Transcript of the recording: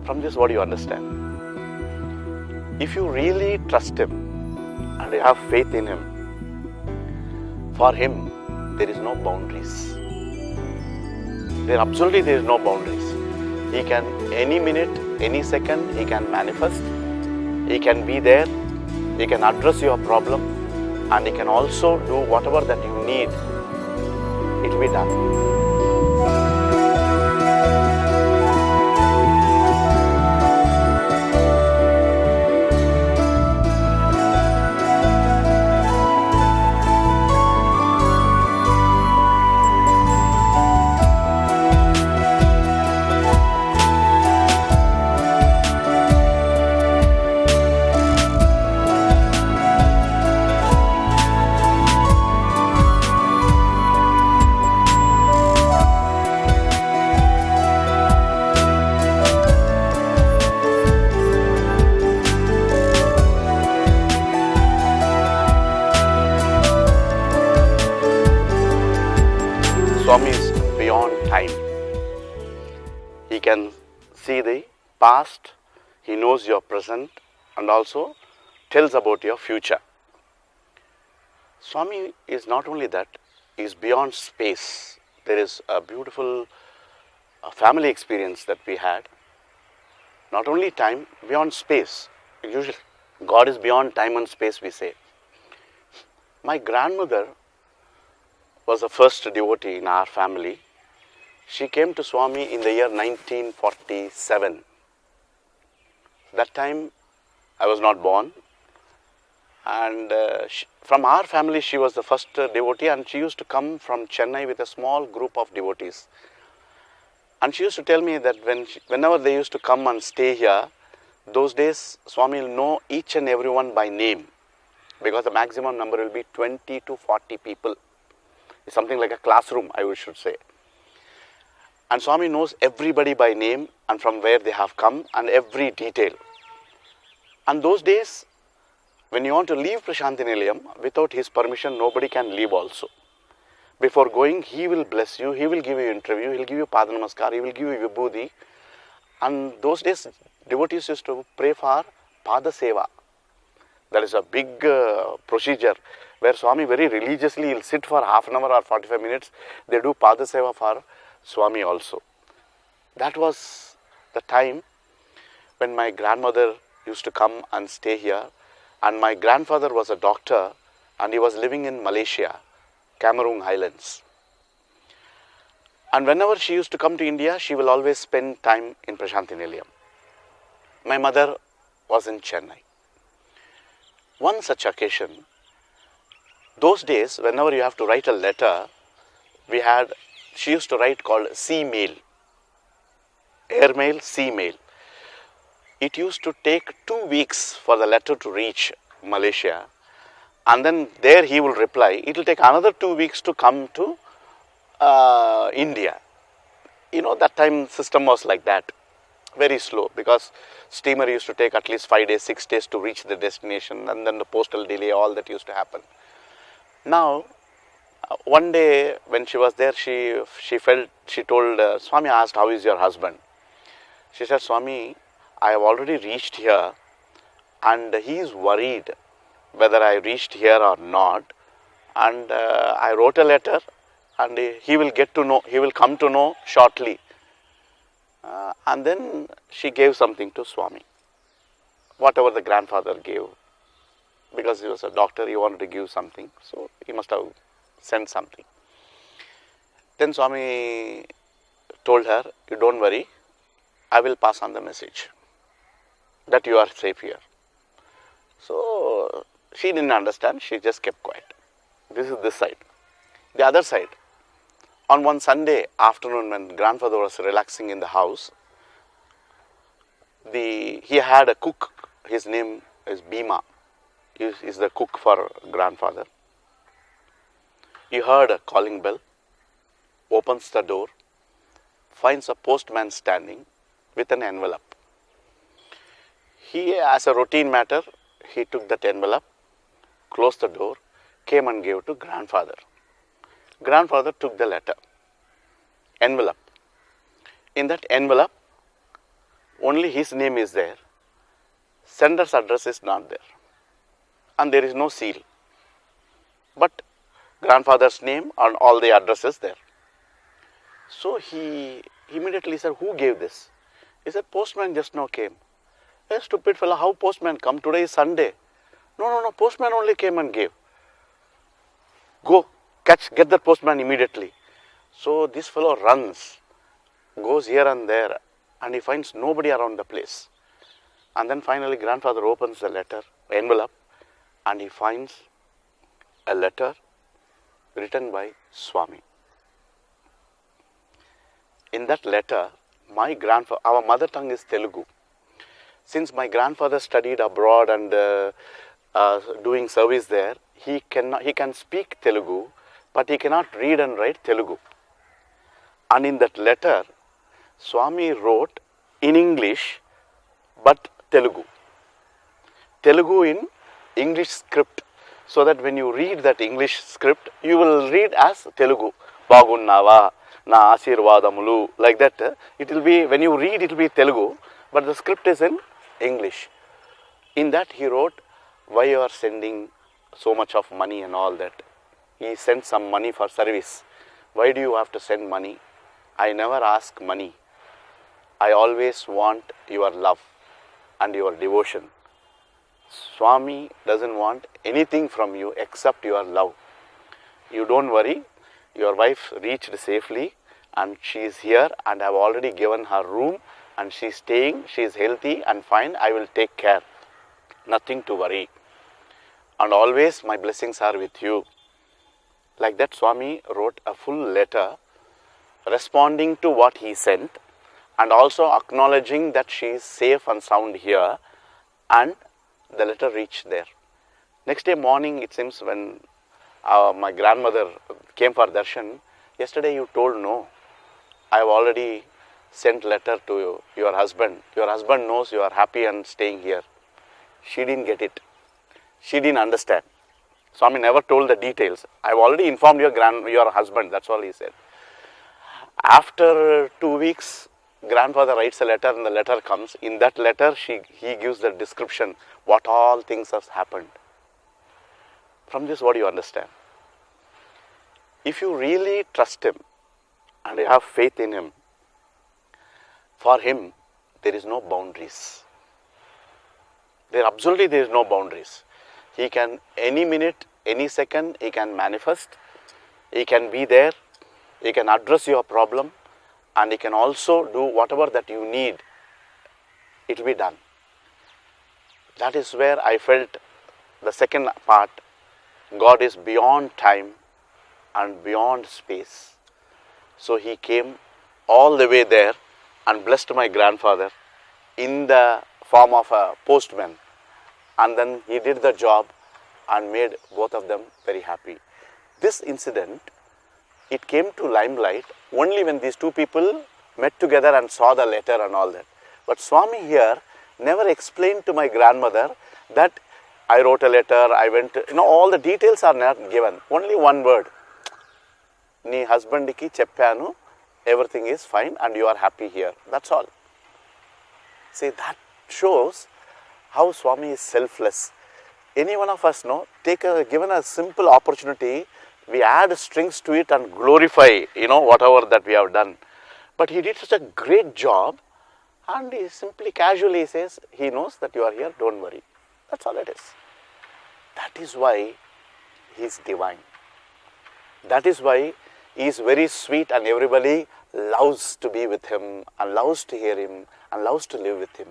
From this, what do you understand? If you really trust Him and you have faith in Him, for Him there is no boundaries. There is no boundaries. He can, any minute, any second, He can manifest. He can be there. He can address your problem, and He can also do whatever that you need. It will be done. Swami is beyond time. He can see the past, He knows your present, and also tells about your future. Swami is not only that, He is beyond space. There is a beautiful family experience that we had. Not only time, beyond space. Usually, God is beyond time and space, we say. My grandmother was the first devotee in our family. She came to Swami in the year 1947. That time I was not born, and from our family she was the first devotee, and she used to come from Chennai with a small group of devotees. And she used to tell me that whenever they used to come and stay here, those days Swami will know each and everyone by name, because the maximum number will be 20 to 40 people. It's something like a classroom, I should say. And Swami knows everybody by name and from where they have come and every detail. And those days, when you want to leave Prashanthi Nilayam, without his permission, nobody can leave also. Before going, he will bless you, he will give you interview, he will give you Pada Namaskar, he will give you Vibhuti. And those days, devotees used to pray for Pada Seva. That is a big procedure where Swami very religiously will sit for half an hour or 45 minutes. They do Pada Seva for Swami also. That was the time when my grandmother used to come and stay here. And my grandfather was a doctor and he was living in Malaysia, Cameroon Highlands. And whenever she used to come to India, she will always spend time in Prashanthi Nilayam. My mother was in Chennai. One such occasion, those days, whenever you have to write a letter, she used to write called sea mail, air mail, sea mail. It used to take 2 weeks for the letter to reach Malaysia, and then there he will reply. It will take another 2 weeks to come to India. You know, that time system was like that, very slow, because steamer used to take at least 5 days, 6 days to reach the destination, and then the postal delay, all that used to happen. Now, one day when she was there, she told, Swami asked, how is your husband? She said, Swami, I have already reached here and he is worried whether I reached here or not, and I wrote a letter and he will come to know shortly. And then she gave something to Swami, whatever the grandfather gave, because he was a doctor, he wanted to give something, so he must have sent something. Then Swami told her, you don't worry, I will pass on the message that you are safe here. So she didn't understand, she just kept quiet. This is this side. The other side, on one Sunday afternoon when grandfather was relaxing in the house, he had a cook, his name is Bhima, he is the cook for grandfather. He heard a calling bell, opens the door, finds a postman standing with an envelope. He, as a routine matter, he took that envelope, closed the door, came and gave to grandfather. Grandfather took the letter, envelope. In that envelope, only his name is there. Sender's address is not there. And there is no seal. But grandfather's name and all the addresses there. So he immediately said, who gave this? He said, postman just now came. Hey, stupid fellow, how postman come? Today is Sunday. No, postman only came and gave. Go, get that postman immediately. So this fellow runs, goes here and there, and he finds nobody around the place. And then finally grandfather opens the letter, envelope, and he finds a letter written by Swami. In that letter, our mother tongue is Telugu. Since my grandfather studied abroad and doing service there, he can speak Telugu, but he cannot read and write Telugu. And in that letter, Swami wrote in English, but Telugu. Telugu in English script, so that when you read that English script, you will read as Telugu. Bagunnava, na asirvadamulo, like that. It will be, when you read, it will be Telugu, but the script is in English. In that he wrote, why you are sending so much of money and all that. He sent some money for service. Why do you have to send money? I never ask money. I always want your love and your devotion. Swami doesn't want anything from you except your love. You don't worry, your wife reached safely and she is here and I have already given her room and she is staying, she is healthy and fine, I will take care. Nothing to worry. And always my blessings are with you. Like that, Swami wrote a full letter responding to what he sent and also acknowledging that she is safe and sound here, and the letter reached there. Next day morning, it seems, when my grandmother came for darshan, yesterday you told no, I have already sent letter to your husband. Your husband knows you are happy and staying here. She didn't get it. She didn't understand. Swami never told the details. I have already informed your husband, that's all he said. After 2 weeks, grandfather writes a letter and the letter comes. In that letter, he gives the description, what all things has happened. From this, what do you understand? If you really trust him and you have faith in him, for him, there is no boundaries. There is no boundaries. He can, any minute, any second, he can manifest. He can be there. He can address your problem. And he can also do whatever that you need. It will be done. That is where I felt the second part. God is beyond time and beyond space. So he came all the way there and blessed my grandfather in the form of a postman. And then he did the job and made both of them very happy. This incident, it came to limelight only when these two people met together and saw the letter and all that. But Swami here never explained to my grandmother that I wrote a letter, I went to, all the details are not given. Only one word. Nee husband ki cheppanu, everything is fine and you are happy here. That's all. See, that shows how Swami is selfless. Any one of us, given a simple opportunity, we add strings to it and glorify, whatever that we have done. But he did such a great job and he simply casually says, he knows that you are here, don't worry. That's all it is. That is why he is divine. That is why he is very sweet and everybody loves to be with him and loves to hear him and loves to live with him.